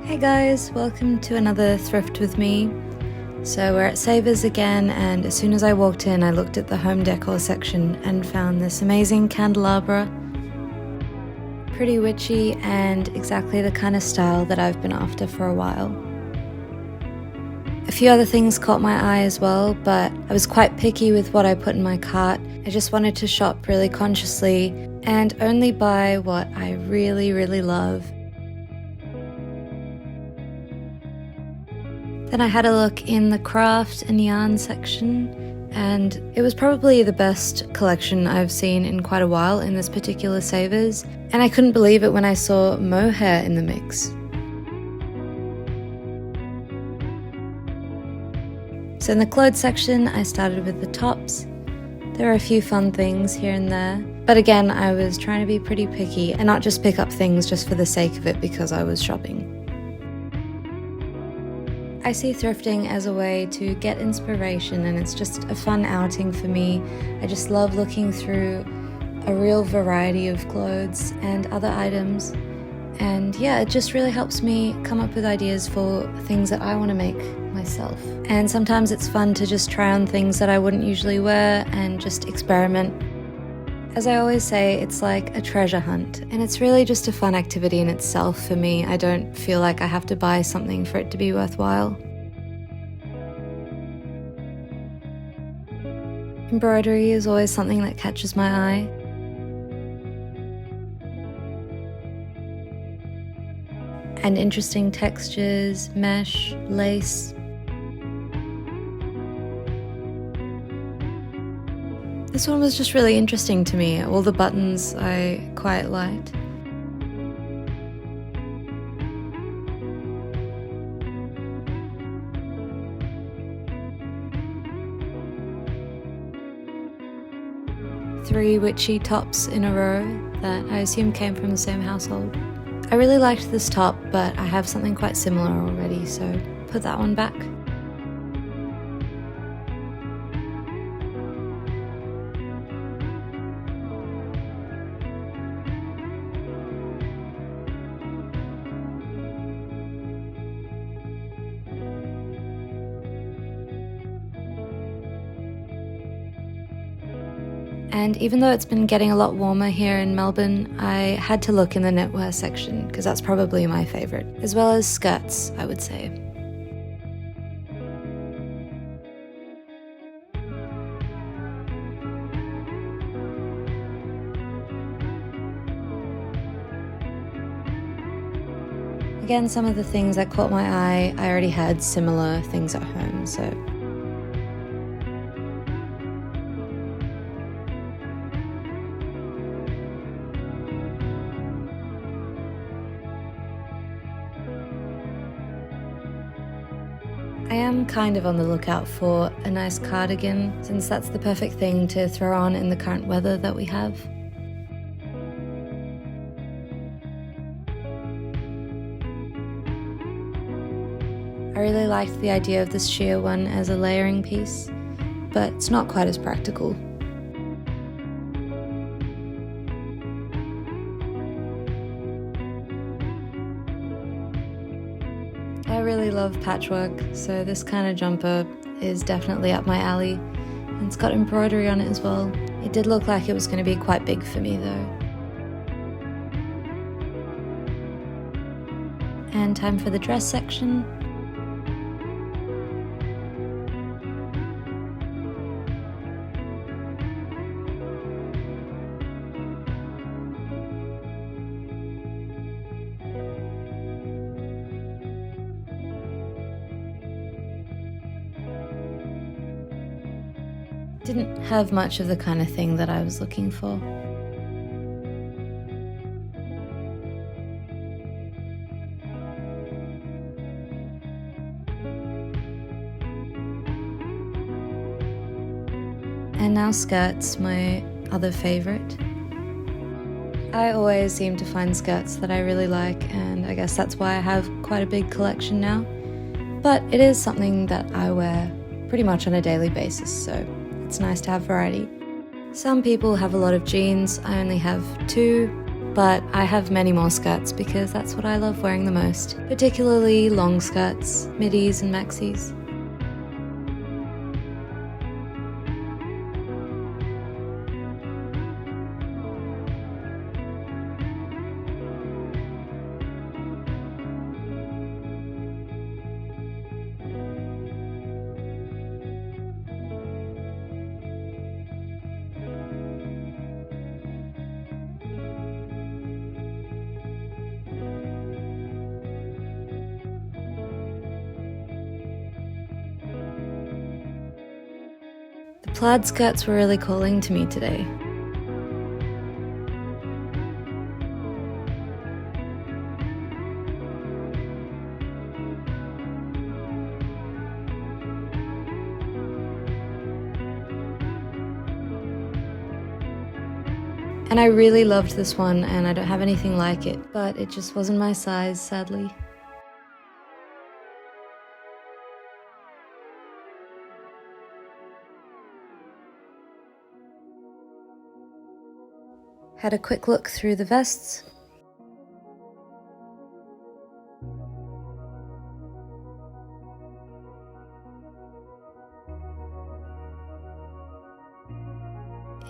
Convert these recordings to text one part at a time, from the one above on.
Hey guys, welcome to another thrift with me. So we're at Savers again, and as soon as I walked in I looked at the home decor section and found this amazing candelabra. Pretty witchy and exactly the kind of style that I've been after for a while. A few other things caught my eye as well, but I was quite picky with what I put in my cart. I just wanted to shop really consciously and only buy what I really love. Then I had a look in the craft and yarn section, and it was probably the best collection I've seen in quite a while in this particular Savers, and I couldn't believe it when I saw mohair in the mix. So in the clothes section, I started with the tops. There are a few fun things here and there, but again, I was trying to be pretty picky and not just pick up things just for the sake of it because I was shopping. I see thrifting as a way to get inspiration, and it's just a fun outing for me. I just love looking through a real variety of clothes and other items, and yeah, it just really helps me come up with ideas for things that I want to make myself. And sometimes it's fun to just try on things that I wouldn't usually wear and just experiment. As I always say, it's like a treasure hunt, and it's really just a fun activity in itself for me. I don't feel like I have to buy something for it to be worthwhile. Embroidery is always something that catches my eye. And interesting textures, mesh, lace. This one was just really interesting to me. All the buttons I quite liked. Three witchy tops in a row that I assume came from the same household. I really liked this top, but I have something quite similar already, so put that one back. And even though it's been getting a lot warmer here in Melbourne, I had to look in the knitwear section because that's probably my favourite, as well as skirts, I would say. Again, some of the things that caught my eye, I already had similar things at home, so I am kind of on the lookout for a nice cardigan, since that's the perfect thing to throw on in the current weather that we have. I really liked the idea of this sheer one as a layering piece, but it's not quite as practical. I really love patchwork, so this kind of jumper is definitely up my alley, and it's got embroidery on it as well. It did look like it was going to be quite big for me though. And time for the dress section. Didn't have much of the kind of thing that I was looking for. And now skirts, my other favourite. I always seem to find skirts that I really like, and I guess that's why I have quite a big collection now. But it is something that I wear pretty much on a daily basis, so it's nice to have variety. Some people have a lot of jeans, I only have two, but I have many more skirts because that's what I love wearing the most, particularly long skirts, middies and maxis. The plaid skirts were really calling to me today. And I really loved this one, and I don't have anything like it, but it just wasn't my size, sadly. Had a quick look through the vests.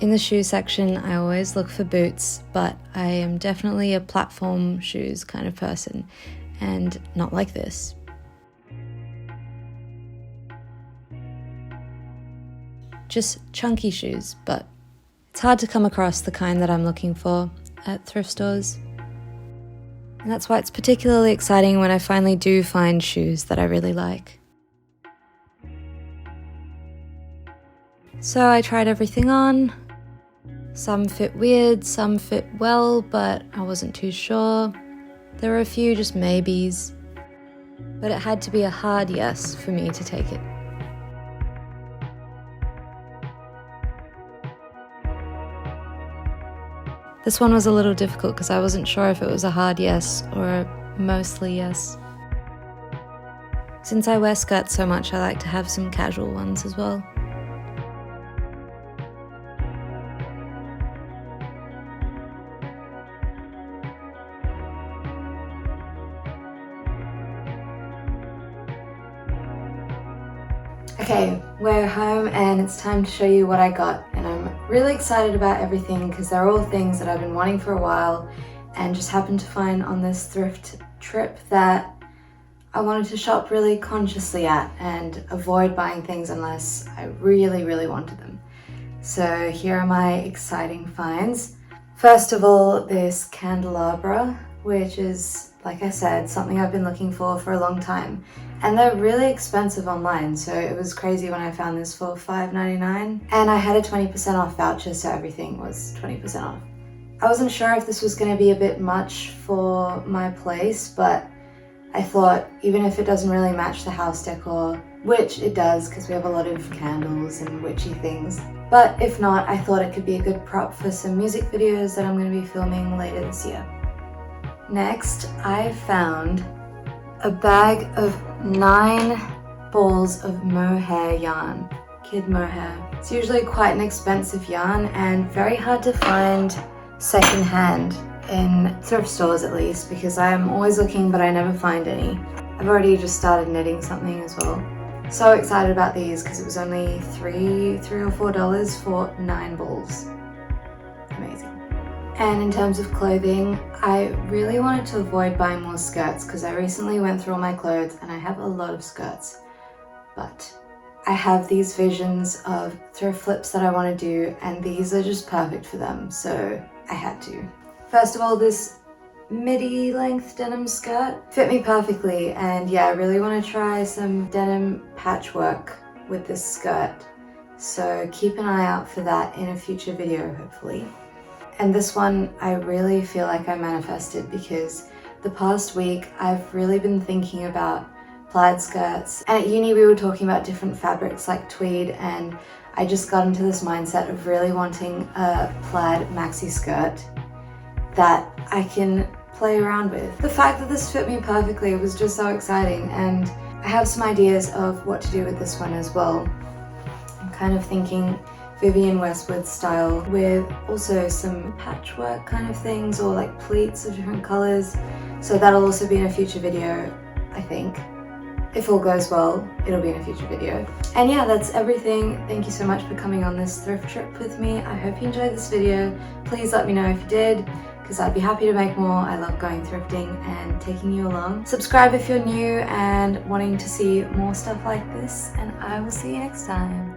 In the shoe section, I always look for boots, but I am definitely a platform shoes kind of person, and not like this. Just chunky shoes, but it's hard to come across the kind that I'm looking for at thrift stores. And that's why it's particularly exciting when I finally do find shoes that I really like. So I tried everything on. Some fit weird, some fit well, but I wasn't too sure. There were a few just maybes, but it had to be a hard yes for me to take it. This one was a little difficult because I wasn't sure if it was a hard yes or a mostly yes. Since I wear skirts so much, I like to have some casual ones as well. Okay, we're home and it's time to show you what I got, and I'm really excited about everything because they're all things that I've been wanting for a while and just happened to find on this thrift trip that I wanted to shop really consciously at and avoid buying things unless I really wanted them. So here are my exciting finds. First of all, this candelabra, which is, like I said, something I've been looking for a long time. And they're really expensive online, so it was crazy when I found this for $5.99. And I had a 20% off voucher, so everything was 20% off. I wasn't sure if this was going to be a bit much for my place, but I thought even if it doesn't really match the house decor, which it does because we have a lot of candles and witchy things, but if not, I thought it could be a good prop for some music videos that I'm going to be filming later this year. Next, I found a bag of 9 balls of mohair yarn, kid mohair. It's usually quite an expensive yarn and very hard to find secondhand in thrift stores, at least, because I'm always looking but I never find any. I've already just started knitting something as well. So excited about these because it was only $3 or $4 for 9 balls. Amazing. And in terms of clothing, I really wanted to avoid buying more skirts because I recently went through all my clothes and I have a lot of skirts. But I have these visions of thrift flips that I want to do, and these are just perfect for them, so I had to. First of all, this midi length denim skirt fit me perfectly, and yeah, I really want to try some denim patchwork with this skirt. So keep an eye out for that in a future video, hopefully. And this one, I really feel like I manifested because the past week I've really been thinking about plaid skirts. And at uni we were talking about different fabrics like tweed, and I just got into this mindset of really wanting a plaid maxi skirt that I can play around with. The fact that this fit me perfectly was just so exciting, and I have some ideas of what to do with this one as well. I'm kind of thinking Vivienne Westwood style with also some patchwork kind of things, or like pleats of different colors. So that'll also be in a future video, I think. If all goes well, it'll be in a future video. And yeah, that's everything. Thank you so much for coming on this thrift trip with me. I hope you enjoyed this video. Please let me know if you did, because I'd be happy to make more. I love going thrifting and taking you along. Subscribe if you're new and wanting to see more stuff like this, and I will see you next time.